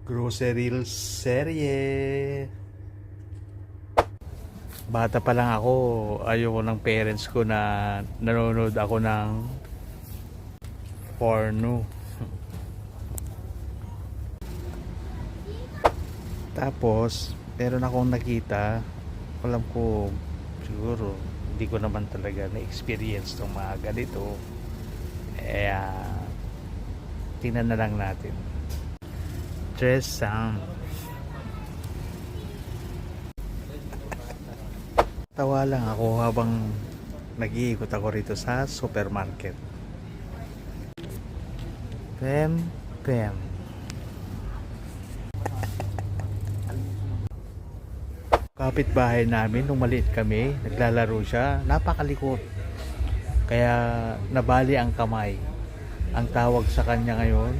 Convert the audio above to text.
Grocery serye. Bata pa lang ako, ayoko ng parents ko na nanonood ako ng porno. Tapos, meron akong nakita, alam ko, siguro, hindi ko naman talaga na-experience ng mga ganito. Tingnan na lang natin. Dress sound. Tawa lang ako habang nag-iikot ako rito sa supermarket. Pem. Kapitbahay namin nung maliit kami, naglalaro siya, napakalikot. Kaya nabali ang kamay. Ang tawag sa kanya ngayon,